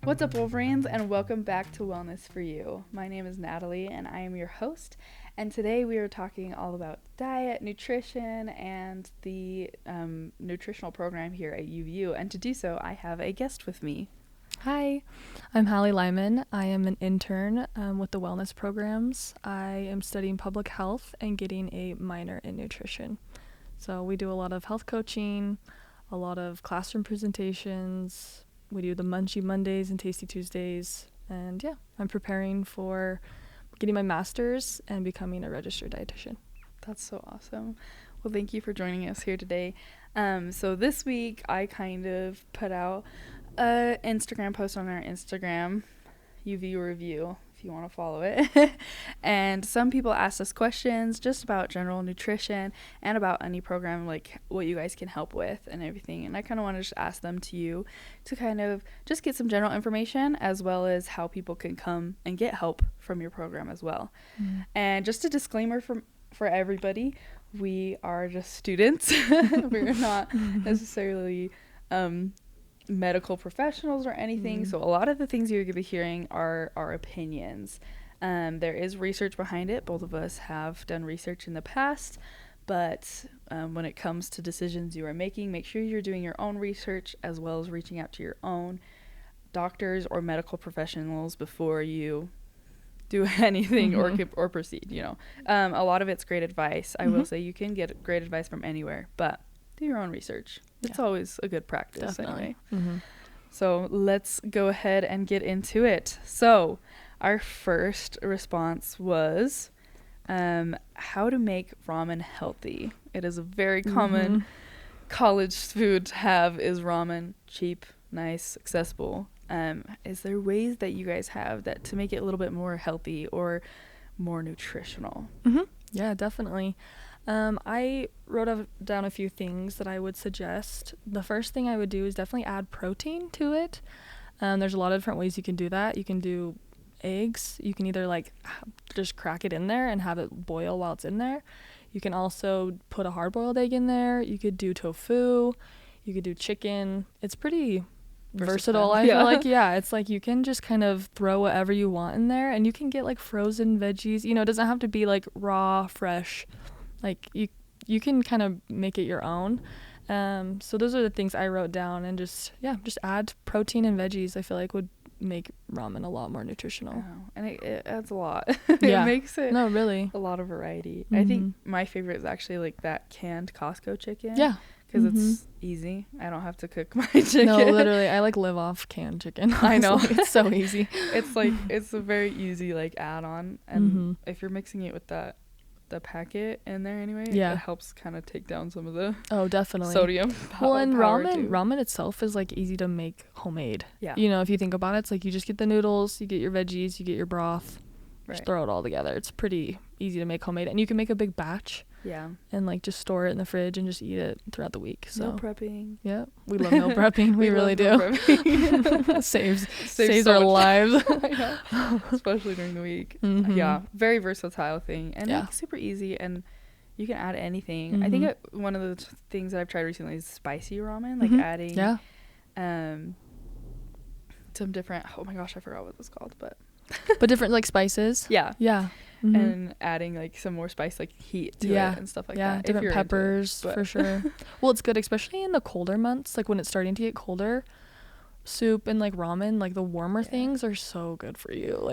What's up, Wolverines, and welcome back to Wellness for You. My name is Natalie, and I am your host. And today we are talking all about diet, nutrition, and the nutritional program here at UVU. And to do so, I have a guest with me. Hi, I'm Holly Lyman. I am an intern with the wellness programs. I am studying public health and getting a minor in nutrition. So we do a lot of health coaching, a lot of classroom presentations. We do the Munchie Mondays and Tasty Tuesdays. And yeah, I'm preparing for getting my master's and becoming a registered dietitian. That's so awesome. Well, thank you for joining us here today. So this week I kind of put out an Instagram post on our Instagram, UVU Review, if you want to follow it. And some people asked us questions just about general nutrition and about any program, like what you guys can help with and everything. And I kind of want to just ask them to you to kind of just get some general information, as well as how people can come and get help from your program as well. And just a disclaimer for everybody, we are just students. We're not necessarily medical professionals or anything. So a lot of the things you're going to be hearing are our opinions. There is research behind it. Both of us have done research in the past, but when it comes to decisions you are making, make sure you're doing your own research as well as reaching out to your own doctors or medical professionals before you do anything or proceed. A lot of it's great advice. I will say you can get great advice from anywhere, but do your own research. It's always a good practice. Definitely. Anyway. So let's go ahead and get into it. So our first response was how to make ramen healthy. It is a very common college food to have is ramen. Cheap, nice, accessible. Is there ways that you guys have that to make it a little bit more healthy or more nutritional? Yeah, definitely. I wrote down a few things that I would suggest. The first thing I would do is definitely add protein to it. There's a lot of different ways you can do that. You can do eggs. You can either just crack it in there and have it boil while it's in there. You can also put a hard-boiled egg in there. You could do tofu. You could do chicken. It's pretty versatile. I feel like, it's like you can just kind of throw whatever you want in there, and you can get like frozen veggies. It doesn't have to be like raw, fresh. Like you can kind of make it your own. So those are the things I wrote down, and just add protein and veggies. I feel like would make ramen a lot more nutritional. Oh, and it adds a lot. Yeah. It makes it really a lot of variety. I think my favorite is actually like that canned Costco chicken. Yeah. Because it's easy. I don't have to cook my chicken. No, literally, I live off canned chicken. I know. It's so easy. It's a very easy add-on, and if you're mixing it with the packet in there anyway, it helps kind of take down some of the definitely sodium. Well, and ramen itself is easy to make homemade. Yeah. If you think about it, it's you just get the noodles, you get your veggies, you get your broth, just throw it all together. It's pretty easy to make homemade, and you can make a big batch. Yeah. And just store it in the fridge and just eat it throughout the week. So meal prepping. Yeah, we love meal prepping. we really do. saves so our lives. I know. Especially during the week. Yeah, very versatile thing, and super easy, and you can add anything. I think one of the things that I've tried recently is spicy ramen, adding some different. Oh my gosh, I forgot what it was called, but different spices. Yeah. And adding some more spice, heat to it and stuff like that. Different peppers for sure. Well, it's good, especially in the colder months, when it's starting to get colder. Soup and ramen, the warmer things are so good for you.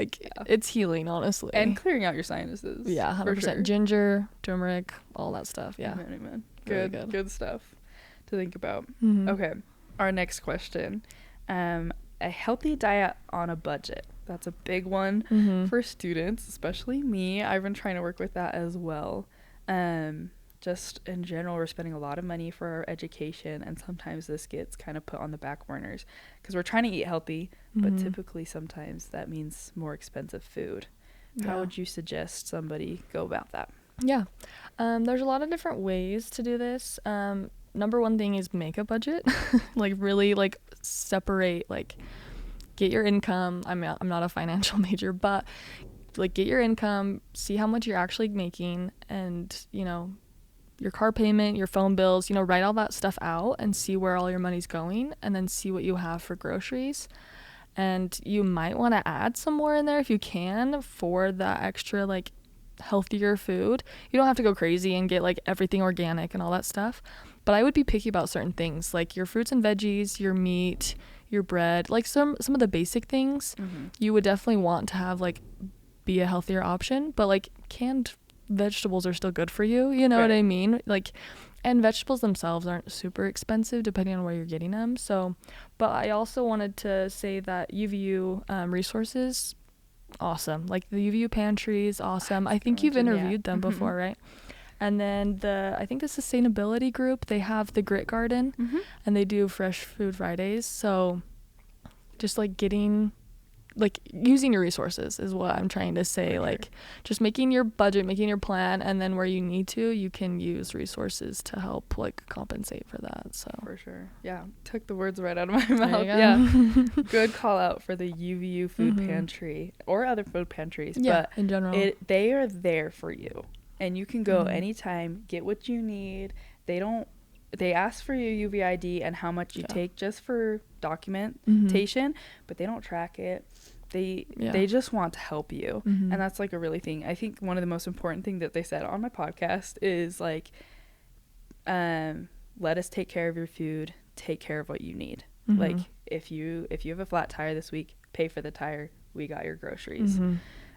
It's healing, honestly. And clearing out your sinuses. Yeah, 100%. Sure. Ginger, turmeric, all that stuff. Yeah. Amen. Really good stuff to think about. Okay, our next question. A healthy diet on a budget. That's a big one for students, especially me. I've been trying to work with that as well. Just in general, we're spending a lot of money for our education, and sometimes this gets kind of put on the back burners because we're trying to eat healthy, but typically sometimes that means more expensive food. How would you suggest somebody go about that? Yeah. There's a lot of different ways to do this. Number one thing is make a budget. Really separate, get your income. I'm not a financial major, but get your income, see how much you're actually making, and your car payment, your phone bills, write all that stuff out and see where all your money's going, and then see what you have for groceries. And you might want to add some more in there if you can for that extra like healthier food. You don't have to go crazy and get like everything organic and all that stuff, but I would be picky about certain things like your fruits and veggies, your meat, your bread, like some of the basic things. You would definitely want to have like be a healthier option, but like canned vegetables are still good for you, you know what I mean? Like, and vegetables themselves aren't super expensive depending on where you're getting them. So, but I also wanted to say that UVU resources, awesome. Like the UVU pantry is awesome. I think you've interviewed them before, right? And then I think the sustainability group, they have the Grit Garden, and they do Fresh Food Fridays. So just like using your resources is what I'm trying to say. Like just making your budget, making your plan, and then where you need to, you can use resources to help like compensate for that. So for sure. Yeah. Took the words right out of my mouth. Yeah. Good call out for the UVU food pantry or other food pantries. Yeah, but in general. They are there for you. And you can go anytime, get what you need. They ask for your UVID and how much you take just for documentation, but they don't track it. They just want to help you. And that's like a really thing. I think one of the most important thing that they said on my podcast is like, let us take care of your food, take care of what you need. Like if you have a flat tire this week, pay for the tire. We got your groceries.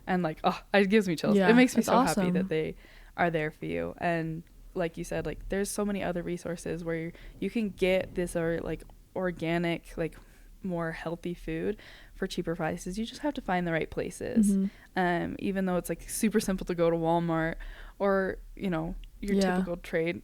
And like, oh, it gives me chills. It makes me so awesome. Happy that they are there for you. And like you said, like there's so many other resources where you can get this or like organic, like more healthy food for cheaper prices. You just have to find the right places. Even though it's like super simple to go to Walmart or, you know, your typical trade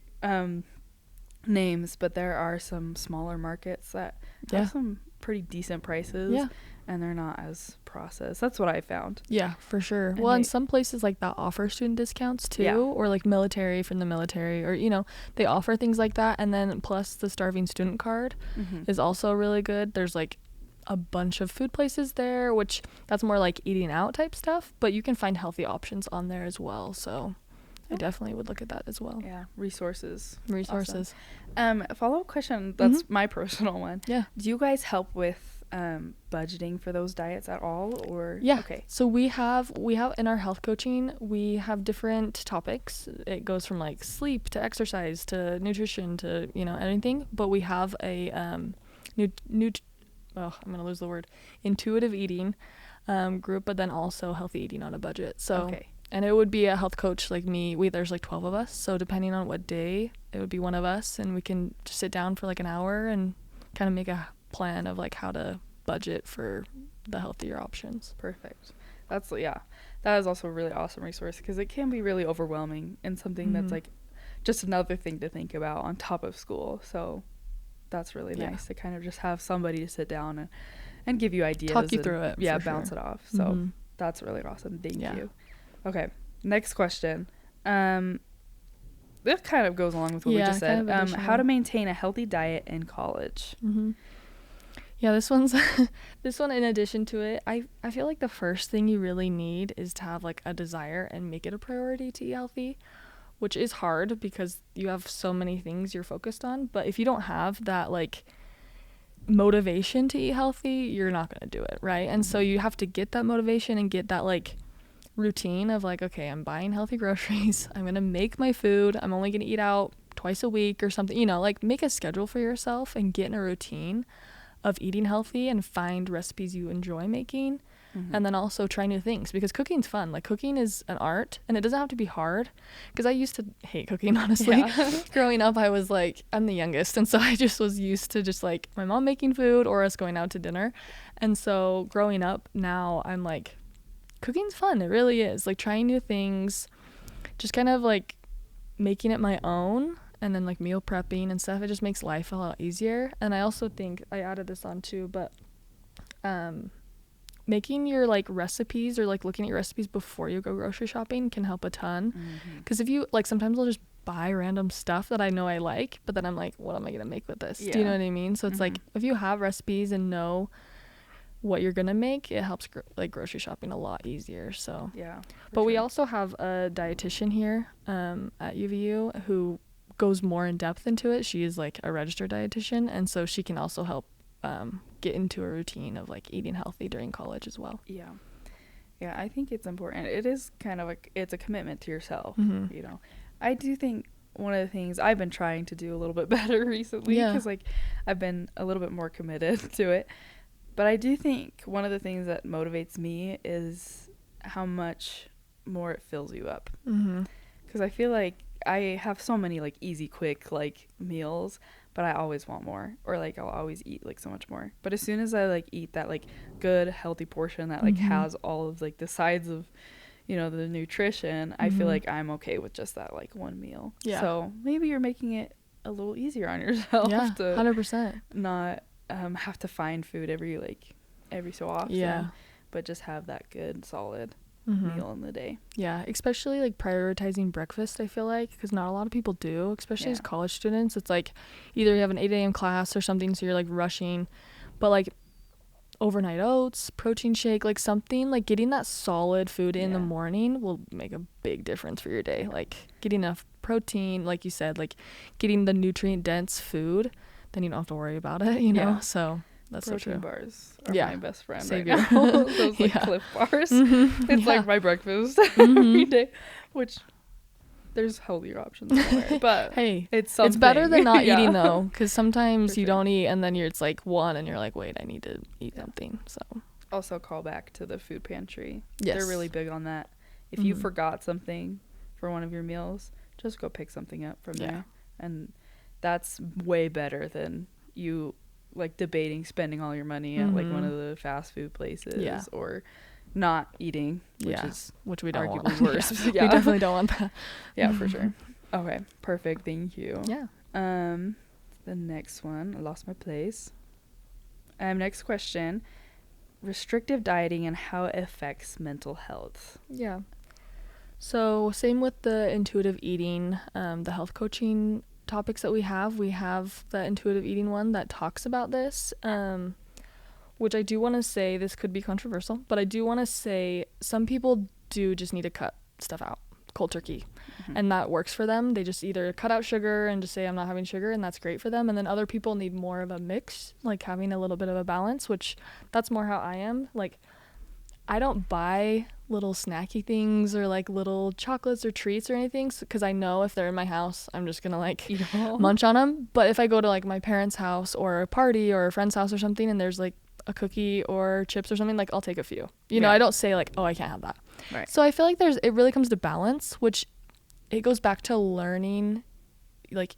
names, but there are some smaller markets that have some pretty decent prices. And they're not as processed. That's what I found. Yeah, for sure. And and some places like that offer student discounts too, or like military from the military, or, you know, they offer things like that. And then plus the starving student card is also really good. There's like a bunch of food places there, which that's more like eating out type stuff, but you can find healthy options on there as well. So I definitely would look at that as well. Yeah, resources. Awesome. Follow-up question. That's my personal one. Yeah. Do you guys help with budgeting for those diets at all, or okay, so we have in our health coaching, we have different topics. It goes from like sleep to exercise to nutrition to, you know, anything, but we have a I'm gonna lose the word, intuitive eating group, but then also healthy eating on a budget. So and it would be a health coach like me. There's like 12 of us, so depending on what day, it would be one of us, and we can just sit down for like an hour and kind of make a plan of like how to budget for the healthier options. Perfect. That is also a really awesome resource, because it can be really overwhelming and something that's like just another thing to think about on top of school. So that's really nice to kind of just have somebody to sit down and give you ideas, talk you through it, bounce it off. So that's really awesome. Thank you. Okay, next question. This kind of goes along with what we just said. Kind of how to maintain a healthy diet in college. Yeah, this one in addition to it, I feel like the first thing you really need is to have like a desire and make it a priority to eat healthy, which is hard because you have so many things you're focused on. But if you don't have that like motivation to eat healthy, you're not going to do it, right? And so you have to get that motivation and get that like routine of like, okay, I'm buying healthy groceries, I'm going to make my food, I'm only going to eat out twice a week or something, you know, like make a schedule for yourself and get in a routine of eating healthy and find recipes you enjoy making. And then also try new things, because cooking's fun. Like cooking is an art, and it doesn't have to be hard, because I used to hate cooking, honestly. Growing up, I was like, I'm the youngest, and so I just was used to just like my mom making food or us going out to dinner. And so growing up now, I'm like, cooking's fun. It really is. Like trying new things, just kind of like making it my own, and then like meal prepping and stuff. It just makes life a lot easier. And I also think I added this on too, but making your like recipes, or like looking at your recipes before you go grocery shopping, can help a ton. Because if you like, sometimes I'll just buy random stuff that I know I like, but then I'm like, what am I gonna make with this? Do you know what I mean? So it's like, if you have recipes and know what you're gonna make, it helps like grocery shopping a lot easier. So but we also have a dietitian here at UVU who goes more in depth into it. She is like a registered dietitian, and so she can also help get into a routine of like eating healthy during college as well. Yeah. Yeah, I think it's important. It is kind of like, it's a commitment to yourself, you know. I do think one of the things I've been trying to do a little bit better recently, because like I've been a little bit more committed to it. But I do think one of the things that motivates me is how much more it fills you up. Because I feel like I have so many like easy, quick like meals, but I always want more, or like I'll always eat like so much more. But as soon as I like eat that like good healthy portion that like has all of like the sides of, you know, the nutrition, I feel like I'm okay with just that like one meal. So maybe you're making it a little easier on yourself to 100% not have to find food every so often, but just have that good solid meal in the day. Especially like prioritizing breakfast, I feel like, because not a lot of people do, especially as college students. It's like either you have an 8 a.m. class or something, so you're like rushing, but like overnight oats, protein shake, like something like getting that solid food in the morning will make a big difference for your day. Like getting enough protein, like you said, like getting the nutrient dense food, then you don't have to worry about it, you know. So that's protein so true. Bars are my best friend Savior. right now. Those like Cliff bars. It's like my breakfast every day, which there's healthier options somewhere, but hey, it's something. It's better than not eating though, because sometimes you don't eat and then it's like one and you're like, wait, I need to eat something. So also call back to the food pantry. Yes, they're really big on that. If you forgot something for one of your meals, just go pick something up from there, and that's way better than you like debating spending all your money at like one of the fast food places or not eating, which we don't arguably want. worse. We definitely don't want that. For sure. Okay, perfect. Thank you. The next one, I lost my place. Next question: restrictive dieting and how it affects mental health. So same with the intuitive eating, the health coaching topics that we have the intuitive eating one that talks about this, which I do want to say, this could be controversial, but I do want to say some people do just need to cut stuff out cold turkey, and that works for them. They just either cut out sugar and just say I'm not having sugar, and that's great for them. And then other people need more of a mix, like having a little bit of a balance, which that's more how I am. Like I don't buy little snacky things or like little chocolates or treats or anything, because I know if they're in my house I'm just gonna like munch on them. But if I go to like my parents' house or a party or a friend's house or something and there's like a cookie or chips or something, like I'll take a few, you know. I don't say like, oh, I can't have that. So I feel like it really comes to balance, which it goes back to learning like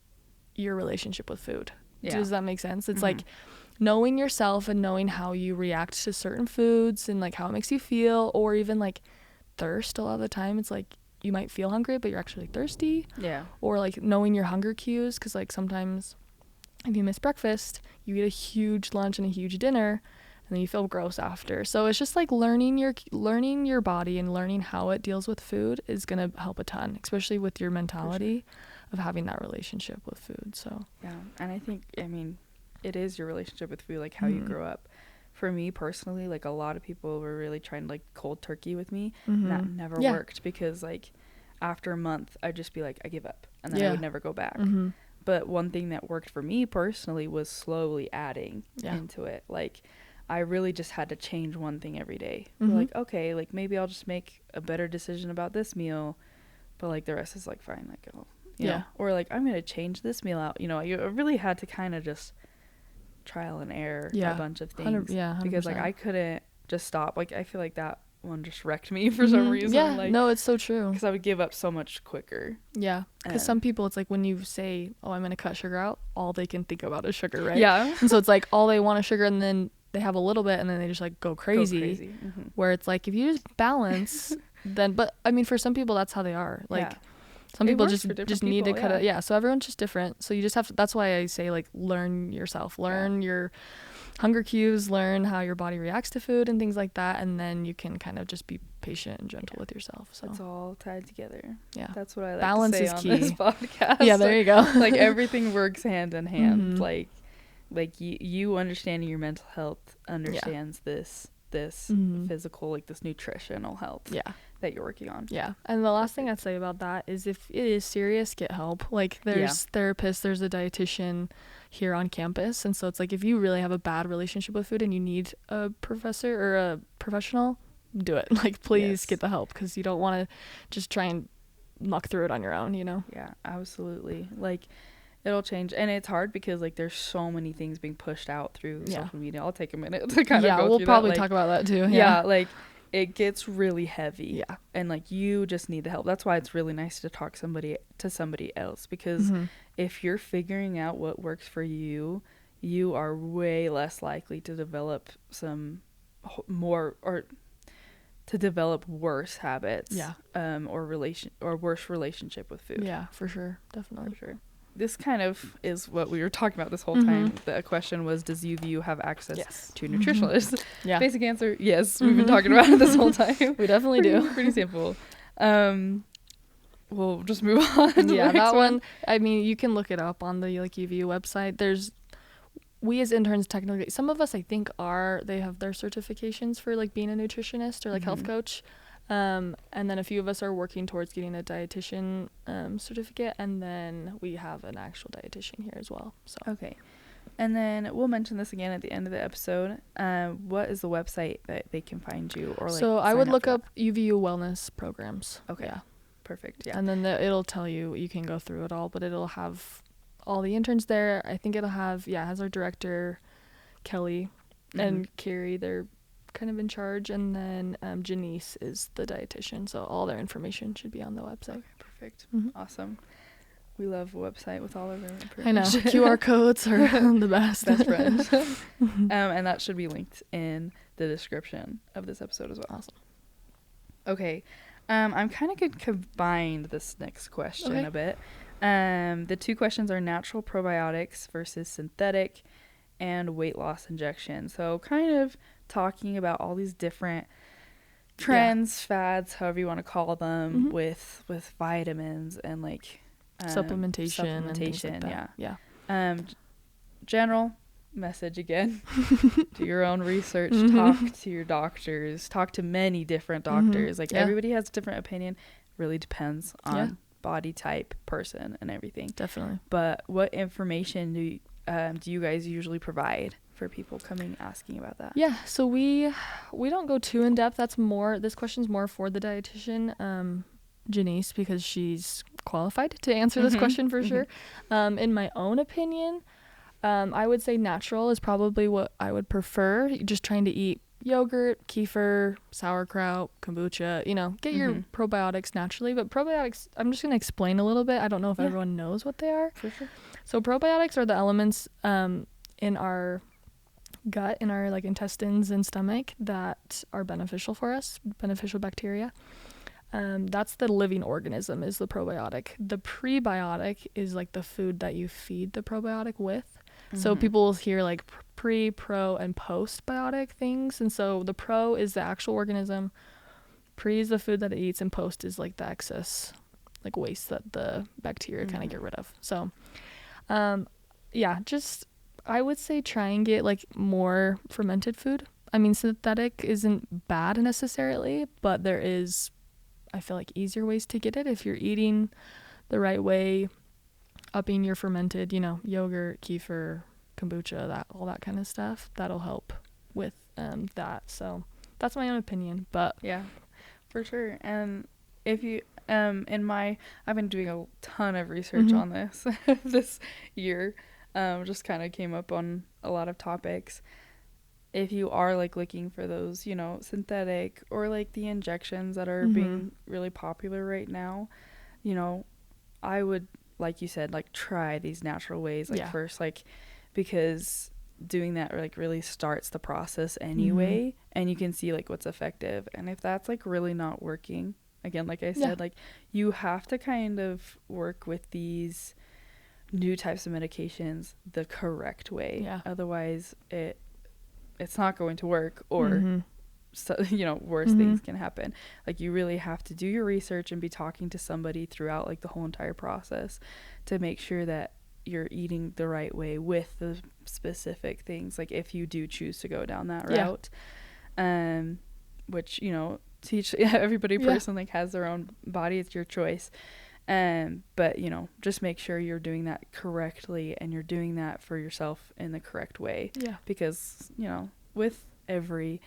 your relationship with food. Does that make sense? It's like knowing yourself and knowing how you react to certain foods and like how it makes you feel, or even like thirst. A lot of the time it's like you might feel hungry but you're actually thirsty, or like knowing your hunger cues, because like sometimes if you miss breakfast you eat a huge lunch and a huge dinner and then you feel gross after. So it's just like learning your body and learning how it deals with food is going to help a ton, especially with your mentality of having that relationship with food. So and I think, I mean, it is your relationship with food, like how you grow up. For me personally, like a lot of people were really trying to like cold turkey with me, and that never worked, because like after a month I'd just be like, I give up, and then I would never go back. But one thing that worked for me personally was slowly adding into it. Like I really just had to change one thing every day. Like, okay, like maybe I'll just make a better decision about this meal, but like the rest is like fine, like you know? Or like I'm gonna change this meal out, you know. You really had to kind of just trial and error a bunch of things, 100%. Because like I couldn't just stop. Like I feel like that one just wrecked me for some reason. Like, no, it's so true, because I would give up so much quicker. Because some people, it's like when you say, oh, I'm gonna cut sugar out, all they can think about is sugar, right? And so it's like all they want is sugar, and then they have a little bit and then they just like go crazy. Where it's like if you just balance then, but I mean for some people that's how they are, like some people just need to cut it. So everyone's just different, so you just have to, that's why I say like learn yourself, learn your hunger cues, learn how your body reacts to food and things like that, and then you can kind of just be patient and gentle with yourself. So it's all tied together. That's what I like balance to say is on key. This podcast. There you go. Like everything works hand in hand. Like you understanding your mental health understands this physical, like this nutritional health. that you're working on. Yeah. And the last thing I'd say about that is if it is serious, get help. Like there's therapists, there's a dietitian here on campus. And so it's like if you really have a bad relationship with food and you need a professor or a professional, do it. Like please get the help, because you don't want to just try and muck through it on your own, you know? Yeah, absolutely. Like it'll change, and it's hard because like there's so many things being pushed out through social media. I'll take a minute to kind of go we'll through probably that. Like, talk about that too. Yeah, like it gets really heavy. Yeah. And like you just need the help. That's why it's really nice to talk to somebody else, because if you're figuring out what works for you, you are way less likely to develop some more or to develop worse habits. Yeah. Or worse relationship with food. Yeah, for sure. Definitely. For sure. This kind of is what we were talking about this whole time. The question was, does UVU have access to nutritionists? Yeah. Basic answer, yes. We've been talking about it this whole time. We definitely do. Pretty simple. We'll just move on to the next that one. I mean, you can look it up on the like UVU website. We as interns technically, some of us I think they have their certifications for like being a nutritionist or like health coach. And then a few of us are working towards getting a dietitian certificate, and then we have an actual dietitian here as well. So okay, and then we'll mention this again at the end of the episode. What is the website that they can find you, or like? So I would look up UVU wellness programs. Okay, yeah, perfect. Yeah, and then it'll tell you can go through it all, but it'll have all the interns there. I think it'll have it has our director Kelly and Carrie. They're kind of in charge, and then Janice is the dietitian, so all their information should be on the website. Okay, perfect. Awesome. We love a website with all of our information. I know. QR codes are the best friends. And that should be linked in the description of this episode as well. Awesome. Okay. I'm kind of going to combine this next question a bit. The two questions are natural probiotics versus synthetic and weight loss injection. So kind of talking about all these different trends, fads, however you want to call them, with vitamins and like supplementation and things like that. General message again: do your own research, talk to your doctors, talk to many different doctors. Like everybody has a different opinion. Really depends on body type, person, and everything. Definitely. But what information do you guys usually provide for people coming asking about that? Yeah, so we don't go too in depth. This question's more for the dietitian, Janice, because she's qualified to answer this question for sure. In my own opinion, I would say natural is probably what I would prefer. Just trying to eat yogurt, kefir, sauerkraut, kombucha, get your probiotics naturally. But probiotics, I'm just going to explain a little bit. I don't know if everyone knows what they are. For sure. So probiotics are the elements in our gut, in our like intestines and stomach, that are beneficial for us, beneficial bacteria. That's the living organism, is the probiotic. The prebiotic is like the food that you feed the probiotic with. So people will hear like pre, pro, and postbiotic things. And so the pro is the actual organism, pre is the food that it eats, and post is like the excess like waste that the bacteria kind of get rid of. So just I would say try and get like more fermented food. I mean, synthetic isn't bad necessarily, but there is, I feel like, easier ways to get it if you're eating the right way, upping your fermented, yogurt, kefir, kombucha, all that kind of stuff. That'll help with that. So that's my own opinion, but yeah, for sure. And if you I've been doing a ton of research on this this year. Just kind of came up on a lot of topics. If you are like looking for those, synthetic or like the injections that are being really popular right now, I would, like you said, like try these natural ways first, like, because doing that like really starts the process anyway, and you can see like what's effective. And if that's like really not working, again, like I said, like you have to kind of work with these new types of medications the correct way. Otherwise it's not going to work, or worse things can happen. Like you really have to do your research and be talking to somebody throughout like the whole entire process to make sure that you're eating the right way with the specific things, like if you do choose to go down that route, which everybody person like has their own body. It's your choice. But just make sure you're doing that correctly and you're doing that for yourself in the correct way. Yeah. Because, with every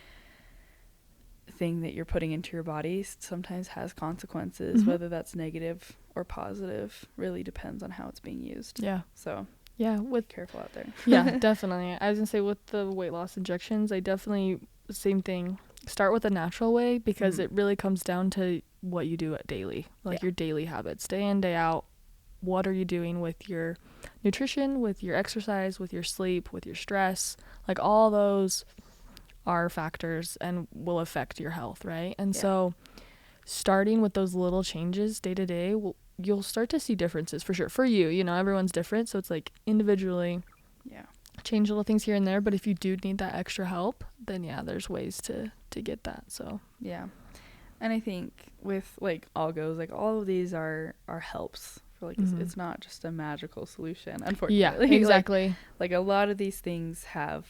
thing that you're putting into your body sometimes has consequences, whether that's negative or positive, really depends on how it's being used. Yeah. So careful out there. Yeah, definitely. I was gonna say with the weight loss injections, I definitely, same thing, start with a natural way, because it really comes down to what you do daily, like your daily habits, day in, day out. What are you doing with your nutrition, with your exercise, with your sleep, with your stress? Like all those are factors and will affect your health, right? And so starting with those little changes day to day, you'll start to see differences for sure. For you, everyone's different, so it's like individually change little things here and there. But if you do need that extra help, then there's ways to get that. So and I think with like all of these are helps for like it's not just a magical solution, unfortunately. Yeah, exactly. Like a lot of these things have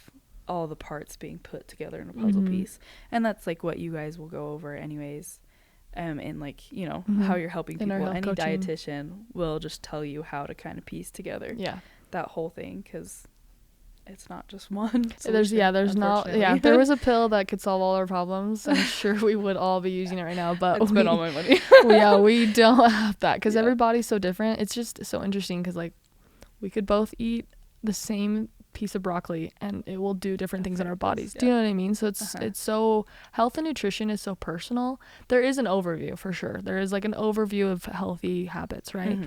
all the parts being put together in a puzzle piece, and that's like what you guys will go over anyways. And like how you're helping people. Any coaching. Dietitian will just tell you how to kind of piece together that whole thing, because it's not just one solution. There's not if there was a pill that could solve all our problems, I'm sure we would all be using it right now, but spend all my money. We don't have that, because everybody's so different. It's just so interesting, because like we could both eat the same piece of broccoli and it will do different things in our bodies. Do you know what I mean? So it's so, health and nutrition is so personal. There is an overview for sure. There is like an overview of healthy habits, right?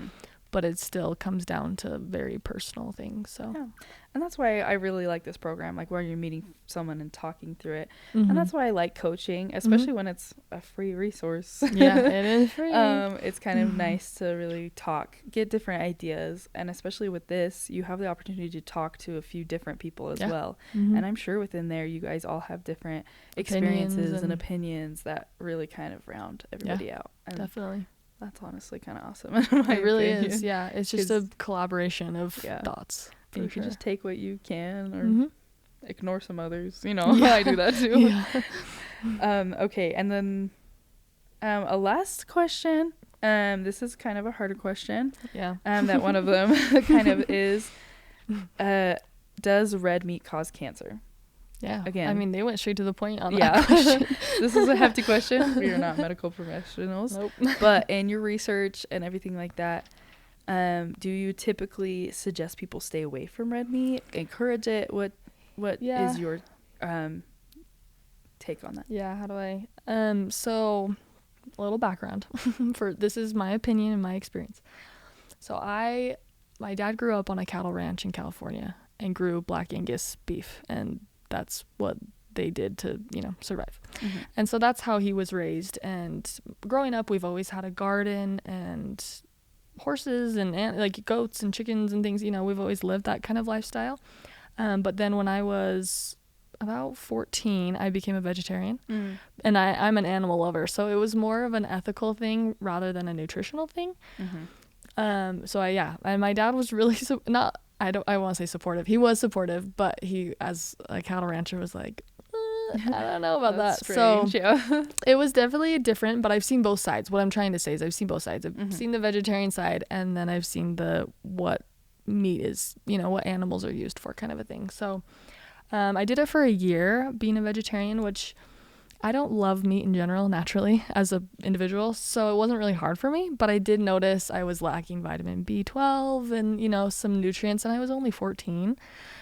But it still comes down to very personal things. So and that's why I really like this program, like where you're meeting someone and talking through it. And that's why I like coaching, especially when it's a free resource. It is free. It's kind of nice to really get different ideas, and especially with this, you have the opportunity to talk to a few different people as well. And I'm sure within there you guys all have different experiences and opinions that really kind of round everybody out. And definitely. That's honestly kind of awesome. It really is. Yeah, it's just a collaboration of thoughts. And you can just take what you can, or ignore some others. I do that too. Okay, and then a last question. This is kind of a harder question. That one of them kind of is, does red meat cause cancer? Again, I mean, they went straight to the point on that question. This is a hefty question. We are not medical professionals. Nope. But in your research and everything like that, do you typically suggest people stay away from red meat, encourage it? What is your take on that? How do I so a little background for this is my opinion and my experience. So my dad grew up on a cattle ranch in California and grew Black Angus beef, and that's what they did to survive. And so that's how he was raised. And growing up, we've always had a garden and horses and like goats and chickens and things. We've always lived that kind of lifestyle. But then when I was about 14, I became a vegetarian. And I'm an animal lover, so it was more of an ethical thing rather than a nutritional thing. And my dad was really I want to say supportive. He was supportive, but he, as a cattle rancher, was like, I don't know about that. Strange, so it was definitely different, but I've seen both sides. What I'm trying to say is I've seen both sides. I've seen the vegetarian side, and then I've seen what meat is, what animals are used for kind of a thing. So I did it for a year being a vegetarian, which I don't love meat in general naturally as an individual, so it wasn't really hard for me, but I did notice I was lacking vitamin B12 and, some nutrients, and I was only 14,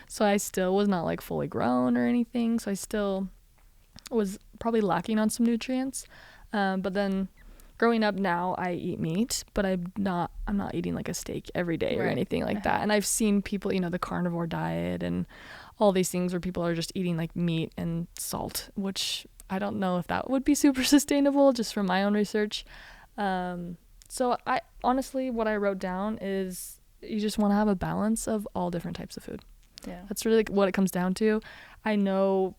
so I still was not like fully grown or anything, so I still was probably lacking on some nutrients. But then growing up now, I eat meat, but I'm not eating like a steak every day or anything like that. And I've seen people, the carnivore diet and all these things where people are just eating like meat and salt, which I don't know if that would be super sustainable just from my own research. So I honestly, what I wrote down is you just want to have a balance of all different types of food. That's really what it comes down to. I know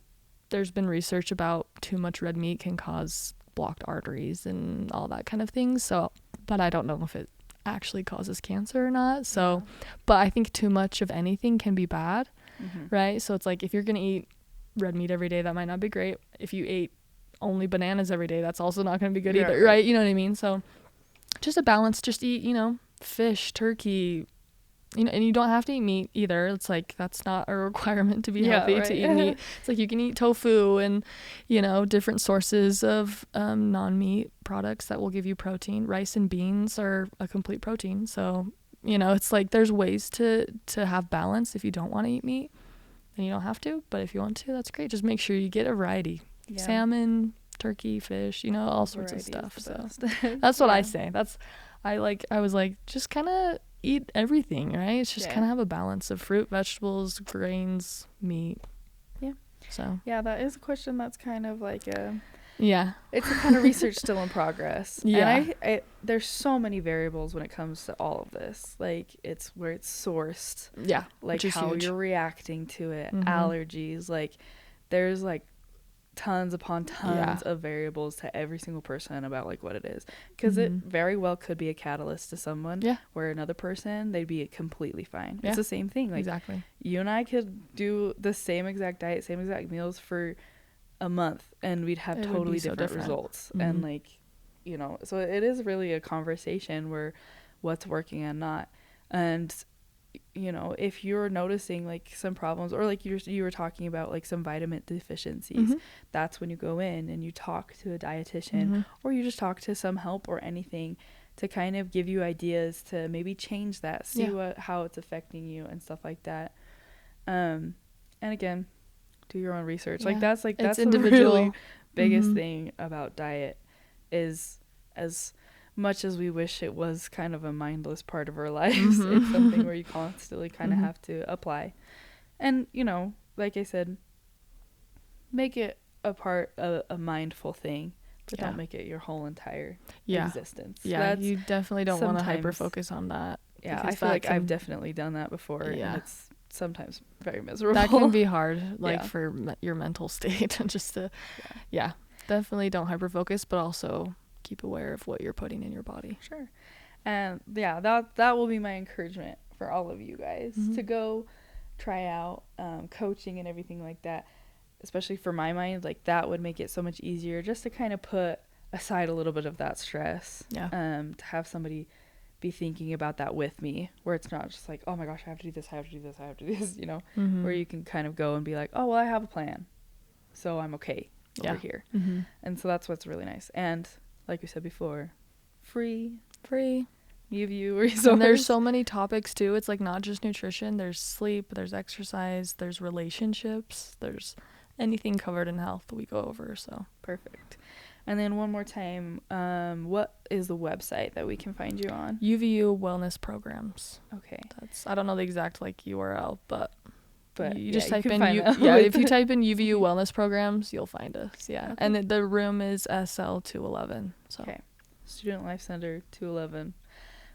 there's been research about too much red meat can cause blocked arteries and all that kind of thing. So, but I don't know if it actually causes cancer or not. So, but I think too much of anything can be bad, right? So it's like if you're going to eat red meat every day, that might not be great. If you ate only bananas every day, that's also not going to be good Yeah, either, right? You know what I mean? So just a balance. Just eat, fish, turkey, and you don't have to eat meat either. It's like that's not a requirement to be healthy to eat meat. It's like you can eat tofu and different sources of non-meat products that will give you protein. Rice and beans are a complete protein, so it's like there's ways to have balance. If you don't want to eat meat, then you don't have to, but if you want to, that's great. Just make sure you get a variety. Salmon, turkey, fish, all sorts of stuff. So that's what I say. I was like, just kind of eat everything, right? It's just kind of have a balance of fruit, vegetables, grains, meat. Yeah. So that is a question that's kind of like it's a kind of research still in progress. And there's so many variables when it comes to all of this. Like it's where it's sourced, like how you're reacting to it, allergies, like there's like tons upon tons of variables to every single person about like what it is, because it very well could be a catalyst to someone where another person, they'd be completely fine. It's the same thing. Like exactly, you and I could do the same exact diet, same exact meals for a month and we'd have totally different results. And like so it is really a conversation where what's working and not. And if you're noticing like some problems, or like you were talking about like some vitamin deficiencies, that's when you go in and you talk to a dietitian, or you just talk to some help or anything to kind of give you ideas to maybe change that, see how it's affecting you and stuff like that. And again, do your own research. Like that's the really biggest thing about diet, is as much as we wish it was kind of a mindless part of our lives, it's something where you constantly kind of have to apply. And, like I said, make it a mindful thing, but don't make it your whole entire existence. Yeah, you definitely don't want to hyper-focus on that. Yeah, I feel like I've definitely done that before, and it's sometimes very miserable. That can be hard, for your mental state. Just to, definitely don't hyper-focus, but also keep aware of what you're putting in your body. Sure. And that will be my encouragement for all of you guys to go try out coaching and everything like that. Especially for my mind, like that would make it so much easier just to kind of put aside a little bit of that stress. To have somebody be thinking about that with me, where it's not just like, oh my gosh, I have to do this, I have to do this, I have to do this, where you can kind of go and be like, oh well, I have a plan, so I'm okay over here. And so that's what's really nice. And like we said before, free UVU resource. And there's so many topics too. It's like not just nutrition. There's sleep, there's exercise, there's relationships, there's anything covered in health we go over. So perfect. And then one more time, what is the website that we can find you on? UVU Wellness Programs. Okay. I don't know the exact URL, but you just type in if you type in UVU Wellness Programs, you'll find us. Okay. And the room is SL 211. So Student Life Center 211,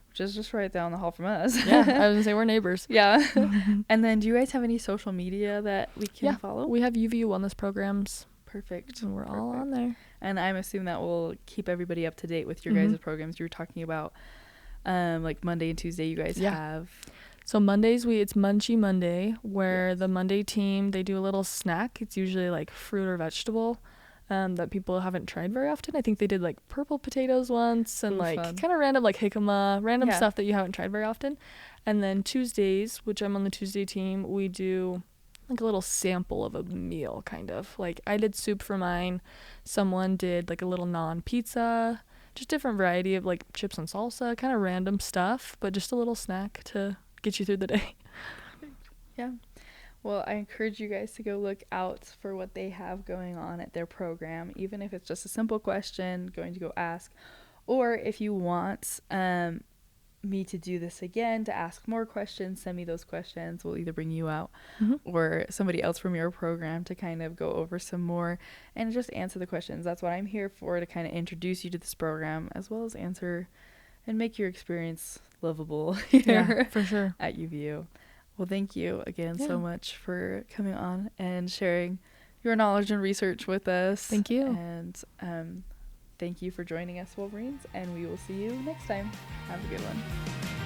which is just right down the hall from us. I was gonna say we're neighbors. And then do you guys have any social media that we can follow? We have UVU Wellness Programs. Perfect. And we're all on there. And I'm assuming that will keep everybody up to date with your guys' programs. You were talking about like Monday and Tuesday you guys have. So Mondays, it's Munchie Monday, where the Monday team, they do a little snack. It's usually like fruit or vegetable that people haven't tried very often. I think they did like purple potatoes once, and kind of random like jicama, random stuff that you haven't tried very often. And then Tuesdays, which I'm on the Tuesday team, we do like a little sample of a meal, kind of. Like I did soup for mine. Someone did like a little naan pizza, just different variety of like chips and salsa, kind of random stuff, but just a little snack to get you through the day. Well, I encourage you guys to go look out for what they have going on at their program, even if it's just a simple question going to go ask, or if you want me to do this again, to ask more questions, send me those questions. We'll either bring you out or somebody else from your program to kind of go over some more and just answer the questions. That's what I'm here for, to kind of introduce you to this program, as well as answer and make your experience livable here for sure at UVU. Well, thank you again so much for coming on and sharing your knowledge and research with us. Thank you. And thank you for joining us, Wolverines, and we will see you next time. Have a good one.